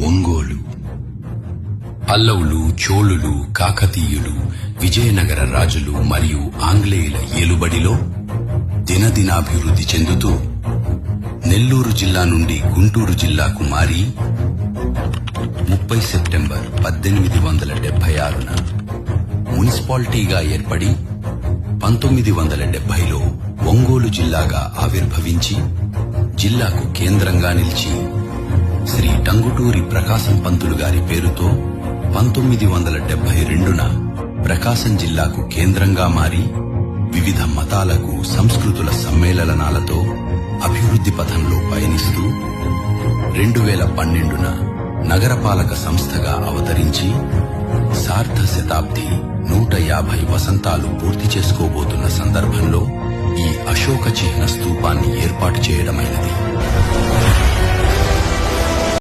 ఒంగోలు. పల్లవులు, చోళులు, కాకతీయులు, విజయనగర రాజులు మరియు ఆంగ్లేయుల ఏలుబడిలో దినదినాభివృద్ధి చెందుతూ నెల్లూరు జిల్లా నుండి గుంటూరు జిల్లాకు మారి 30 సెప్టెంబర్ 1876న మున్సిపాలిటీగా ఏర్పడి 1970లో ఒంగోలు జిల్లాగా ఆవిర్భవించి జిల్లాకు కేంద్రంగా నిలిచి శ్రీ టంగుటూరి ప్రకాశం పంతులు గారి పేరుతో 1972న ప్రకాశం జిల్లాకు కేంద్రంగా మారి వివిధ మతాలకు, సంస్కృతుల సమ్మేళనాలతో అభివృద్ధి పథంలో పయనిస్తూ 2012న నగరపాలక సంస్థగా అవతరించి సార్ధ శతాబ్ది 150 వసంతాలు పూర్తి చేసుకోబోతున్న సందర్భంలో ఈ అశోక చిహ్న స్తూపాన్ని ఏర్పాటు చేయడమైనది.